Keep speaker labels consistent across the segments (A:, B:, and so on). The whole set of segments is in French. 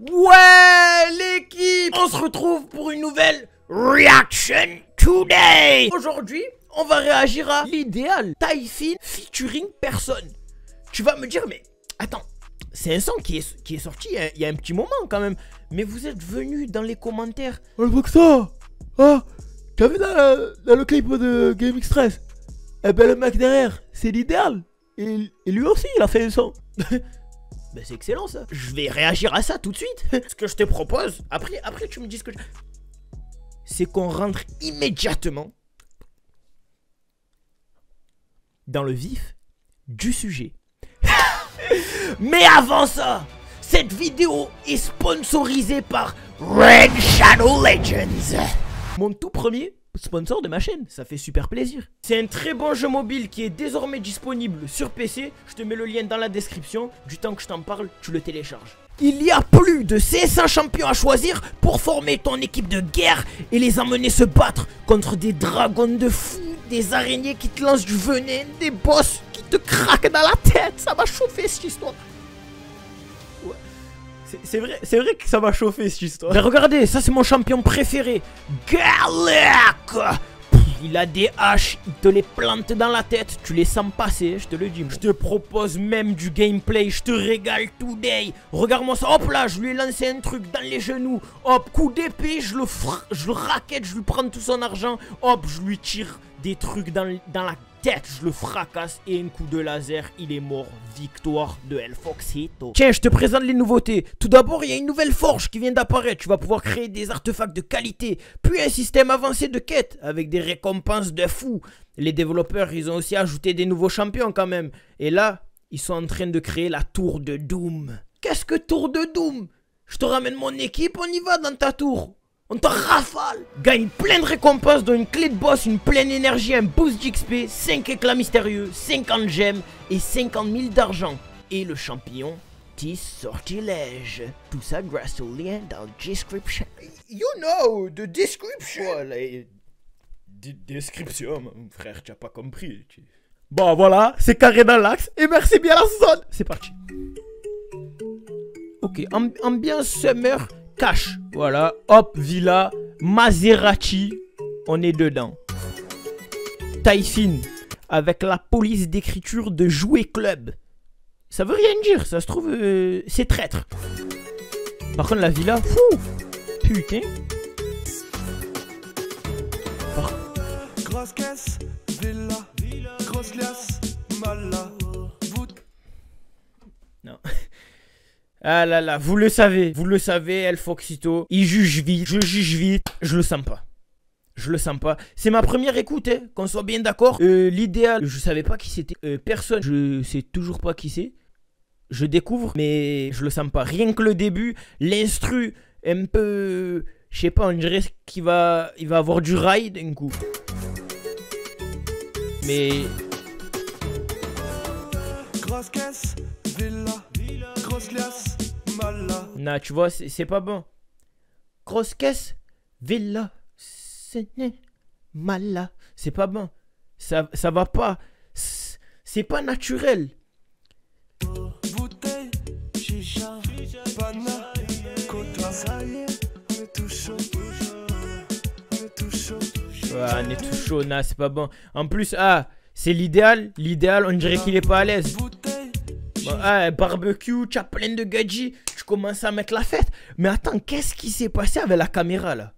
A: Ouais, l'équipe, on se retrouve pour une nouvelle Reaction Today. Aujourd'hui, on va réagir à l'idéal Taïfin featuring personne. Tu vas me dire, mais attends, c'est un son qui est sorti il y a un petit moment quand même. Mais vous êtes venus dans les commentaires.
B: On le voit que ça. Ah, t'as vu dans le clip de Game X13? Eh ben le mec derrière, c'est l'idéal. Et lui aussi, il a fait un son.
A: Ben c'est excellent ça. Je vais réagir à ça tout de suite. Ce que je te propose, après tu me dis ce que c'est qu'on rentre immédiatement dans le vif du sujet. Mais avant ça, cette vidéo est sponsorisée par Red Shadow Legends, mon tout premier sponsor de ma chaîne. Ça fait super plaisir. C'est un très bon jeu mobile qui est désormais disponible sur PC. Je te mets le lien dans la description. Du temps que je t'en parle, tu le télécharges. Il y a plus de 500 champions à choisir pour former ton équipe de guerre et les emmener se battre contre des dragons de fou, des araignées qui te lancent du venin, des boss qui te craquent dans la tête. Ça va chauffer cette histoire. Ouais. C'est vrai que ça va chauffer cette histoire. Mais regardez, ça c'est mon champion préféré, Galek. Il a des haches, il te les plante dans la tête, tu les sens passer, je te le dis. Je te propose même du gameplay, je te régale today. Regarde-moi ça, hop là, je lui ai lancé un truc dans les genoux. Hop, coup d'épée, je le raquette, je lui prends tout son argent. Hop, je lui tire des trucs dans la tête, je le fracasse et un coup de laser, il est mort. Victoire de El Foxito. Tiens, je te présente les nouveautés. Tout d'abord, il y a une nouvelle forge qui vient d'apparaître. Tu vas pouvoir créer des artefacts de qualité. Puis un système avancé de quête avec des récompenses de fou. Les développeurs, ils ont aussi ajouté des nouveaux champions quand même. Et là, ils sont en train de créer la tour de Doom. Qu'est-ce que tour de Doom? Je te ramène mon équipe, on y va dans ta tour. On te rafale. Gagne plein de récompenses, dont une clé de boss, une pleine énergie, un boost d'XP, 5 éclats mystérieux, 50 gemmes et 50 000 d'argent. Et le champion, 10 sortilèges. Tout ça grâce au lien dans la description. You know, the description. Voilà, description, mon frère, tu n'as pas compris. Bon, voilà, c'est carré dans l'axe. Et merci bien la zone. C'est parti. Ok, ambiance summer. Cash, voilà, hop, villa, Maserati, on est dedans. Taïfin, avec la police d'écriture de Jouer Club. Ça veut rien dire, ça se trouve, c'est traître. Par contre, la villa, fou, putain.
C: Grosse caisse, villa, grosse liasse, mala.
A: Non. Ah là là, vous le savez, El Foxito, il juge vite, je juge vite, je le sens pas. Je le sens pas. C'est ma première écoute, hein, qu'on soit bien d'accord. L'idéal, je savais pas qui c'était. Personne, je sais toujours pas qui c'est. Je découvre, mais je le sens pas. Rien que le début, l'instru, un peu, je sais pas, on dirait qu'il va avoir du rail d'un coup. Mais...
C: Grosse caisse, villa, grosse liasse, mala.
A: Non, tu vois, c'est pas bon. Grosse caisse, villa, mala. C'est pas bon. Ça va pas. C'est pas naturel.
C: Bouteille, chicha, pana, coca, ça y est, on est tout chaud. On est tout chaud.
A: Ouais, on est tout chaud, non, c'est pas bon. En plus, c'est l'idéal. L'idéal, on dirait qu'il est pas à l'aise. Bon, barbecue, tu as plein de gadgets, tu commences à mettre la fête. Mais attends, qu'est-ce qui s'est passé avec la caméra là?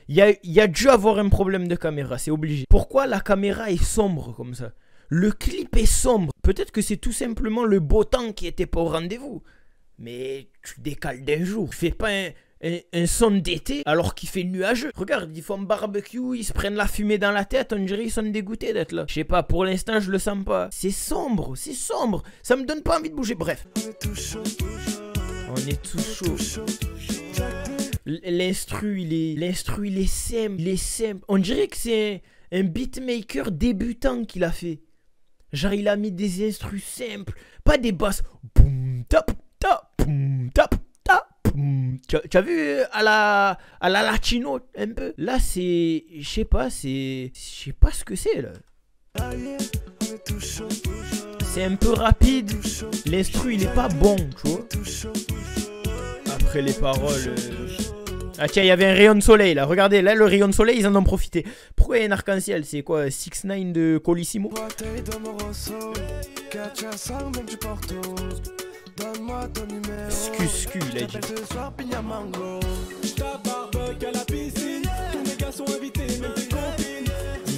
A: Il y a dû avoir un problème de caméra, c'est obligé. Pourquoi la caméra est sombre comme ça? Le clip est sombre. Peut-être que c'est tout simplement le beau temps qui était pas au rendez-vous. Mais tu décales d'un jour. Fais pas un son d'été alors qu'il fait nuageux. Regarde, ils font barbecue, ils se prennent la fumée dans la tête, on dirait qu'ils sont dégoûtés d'être là. Je sais pas, pour l'instant je le sens pas. C'est sombre, ça me donne pas envie de bouger. Bref.
C: On est tout chaud.
A: On est tout chaud. L'instru il est simple. On dirait que c'est un beatmaker débutant qu'il a fait. Genre il a mis des instrus simples, pas des basses. Boum tap tap boum tap. Tu as vu à la latino un peu? Là c'est, je sais pas ce que c'est là. C'est un peu rapide. L'instru il est pas bon, tu vois. Après les paroles... Ah tiens, il y avait un rayon de soleil là. Regardez, là, le rayon de soleil, ils en ont profité. Pourquoi il y a un arc-en-ciel? C'est quoi, 6ix9ine de Colissimo? Scu, il a dit.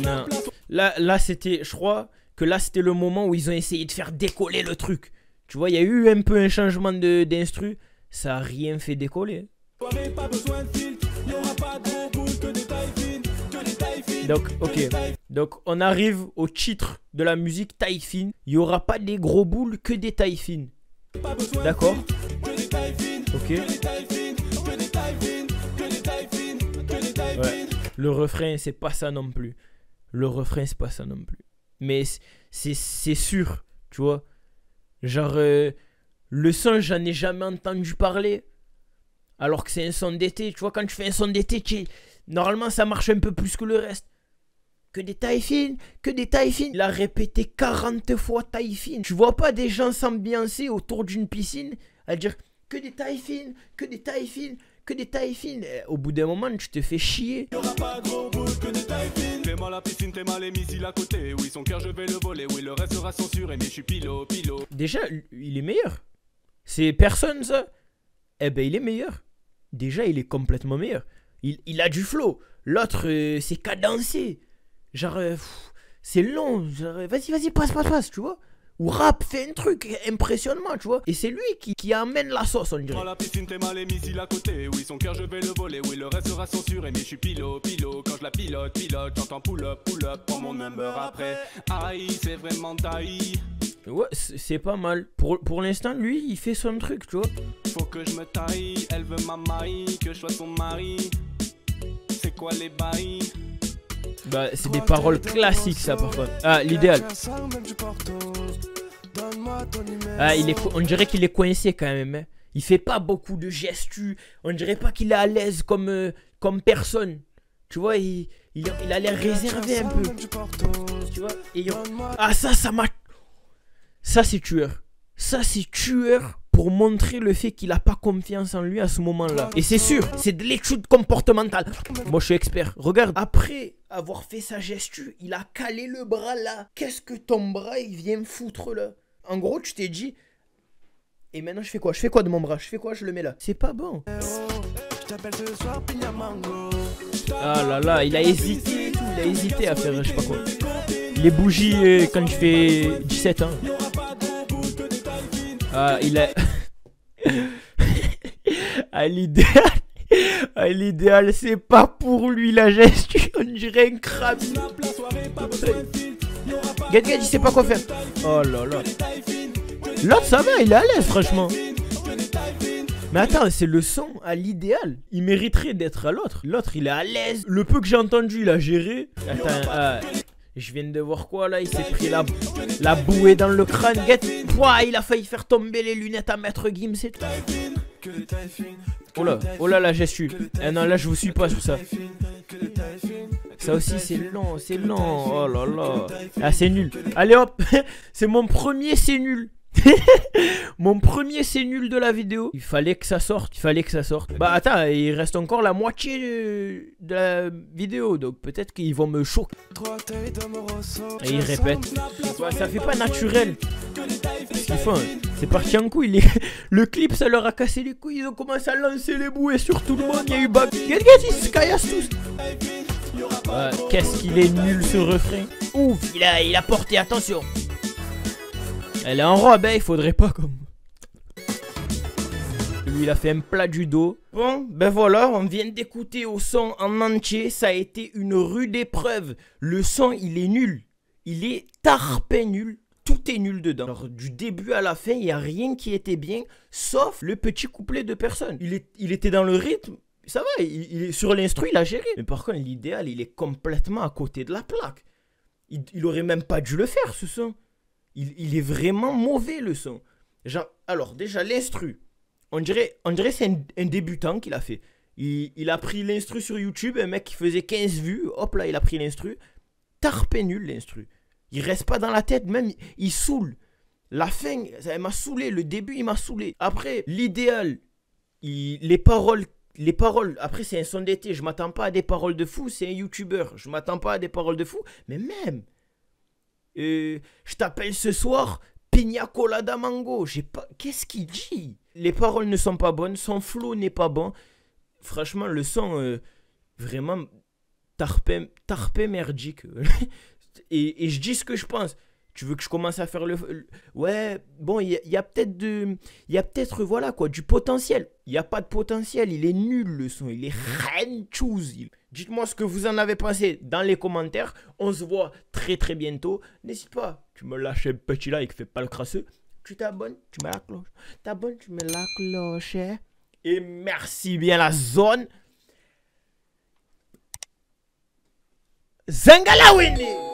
A: Non. Là c'était, je crois que là c'était le moment où ils ont essayé de faire décoller le truc. Tu vois, il y a eu un peu un changement d'instru. Ça a rien fait décoller. Donc, ok. Donc, on arrive au titre de la musique taille fine. Il n'y aura pas des gros boules, que des tailles fines. D'accord? Ok. Ouais. Le refrain, c'est pas ça non plus. Le refrain, c'est pas ça non plus. Mais c'est sûr, tu vois. Genre, le son, j'en ai jamais entendu parler. Alors que c'est un son d'été. Tu vois, quand tu fais un son d'été, normalement, ça marche un peu plus que le reste. Que des tailles fines, que des tailles fines. Il a répété 40 fois taille fine. Tu vois pas des gens s'ambiancer autour d'une piscine à dire que des tailles fines, que des tailles fines, que des tailles fines. Au bout d'un moment, tu te fais chier.
C: Fais-moi la piscine, t'es mal émis à côté. Oui, son cœur, je vais le voler. Oui, le reste sera censuré, mais je suis pilo.
A: Déjà, il est meilleur. C'est personne, ça. Eh ben, il est meilleur. Déjà, il est complètement meilleur. Il a du flow. L'autre, c'est cadencé. Genre, c'est long. Vas-y, passe, tu vois. Ou rap, fais un truc, impressionnement, tu vois. Et c'est lui qui amène la sauce, on dirait.
C: La piscine, t'es mal émis à côté. Oui, son cœur, je vais le voler. Oui, le reste sera censuré, mais je suis pilo. Quand je la pilote, j'entends pull up, pour mon number après. Aïe, c'est vraiment taille.
A: Ouais, c'est pas mal. Pour l'instant, lui, il fait son truc, tu vois.
C: Faut que je me taille, elle veut ma maille, que je sois son mari. C'est quoi les bails?
A: Bah, c'est des paroles classiques, ça, par contre. Ah, l'idéal. Ah, on dirait qu'il est coincé quand même. Hein. Il fait pas beaucoup de gestus. On dirait pas qu'il est à l'aise comme personne. Tu vois, il a l'air réservé un peu. Tu vois. Ah, ça m'a... Ça, c'est tueur. Ça, c'est tueur pour montrer le fait qu'il a pas confiance en lui à ce moment-là. Et c'est sûr, c'est de l'étude comportementale. Moi, je suis expert. Regarde, après avoir fait sa gestu, il a calé le bras là. Qu'est-ce que ton bras, il vient foutre là? En gros, tu t'es dit... Et maintenant, je fais quoi? Je fais quoi de mon bras? Je fais quoi? Je le mets là. C'est pas bon. Ah là là, il a hésité. Il a hésité à faire je sais pas quoi. Les bougies quand je fais 17 ans. Ah, il a... À l'idéal, c'est pas pour lui la gestu. On dirait un crabe. Gad, il sait pas quoi faire. Oh là là. L'autre, ça va, il est à l'aise, franchement. Mais attends, c'est le son à l'idéal. Il mériterait d'être à l'autre. L'autre, il est à l'aise. Le peu que j'ai entendu, il a géré. Attends, je viens de voir quoi là. Il s'est pris la bouée dans le crâne. Pouah, il a failli faire tomber les lunettes à Maître Gims et tout. Oh là, la gestu. Ah non, là, je vous suis pas sur ça. Ça aussi, c'est long, Oh là là. Ah, c'est nul. Allez hop, c'est mon premier c'est nul. Mon premier c'est nul de la vidéo. Il fallait que ça sorte. Bah attends, il reste encore la moitié de la vidéo. Donc peut-être qu'ils vont me choquer. Et il répète. Ça fait pas naturel. Ce qu'ils font, c'est parti en couille. Le clip, ça leur a cassé les couilles. Ils ont commencé à lancer les bouées sur tout le monde. Il y a eu bac. Ils se caillassent tous. Qu'est-ce qu'il est nul ce refrain. Ouf, il a porté, attention. Elle est en robe, hein, il faudrait pas comme... Lui, il a fait un plat du dos. Bon, ben voilà, on vient d'écouter au son en entier. Ça a été une rude épreuve. Le son, il est nul. Il est tarpé nul. Tout est nul dedans. Alors, du début à la fin, il n'y a rien qui était bien, sauf le petit couplet de personne. Il était dans le rythme. Ça va, il est sur l'instru, il a géré. Mais par contre, l'idéal, il est complètement à côté de la plaque. Il aurait même pas dû le faire, ce son. Il est vraiment mauvais, le son. Genre, alors, déjà, l'instru. On dirait c'est un débutant qu'il a fait. Il a pris l'instru sur YouTube, un mec qui faisait 15 vues. Hop là, il a pris l'instru. Tarpé nul, l'instru. Il reste pas dans la tête, même, il saoule. La fin, ça m'a saoulé. Le début, il m'a saoulé. Après, l'idéal, les paroles, après c'est un son d'été, je m'attends pas à des paroles de fou, c'est un youtubeur, je m'attends pas à des paroles de fou, mais même, je t'appelle ce soir, Pina Colada Mango, j'ai pas, qu'est-ce qu'il dit? Les paroles ne sont pas bonnes, son flow n'est pas bon, franchement le son, vraiment, tarpé merdique, et je dis ce que je pense. Tu veux que je commence à faire ouais, bon, il y a peut-être, voilà quoi, du potentiel. Il n'y a pas de potentiel, il est nul le son, il est rien chose. Dites-moi ce que vous en avez pensé dans les commentaires. On se voit très très bientôt. N'hésite pas, tu me lâches un petit like, fais pas le crasseux. Tu t'abonnes, tu mets la cloche. T'abonnes, tu mets la cloche. Et merci bien la zone. Zangala Winnie.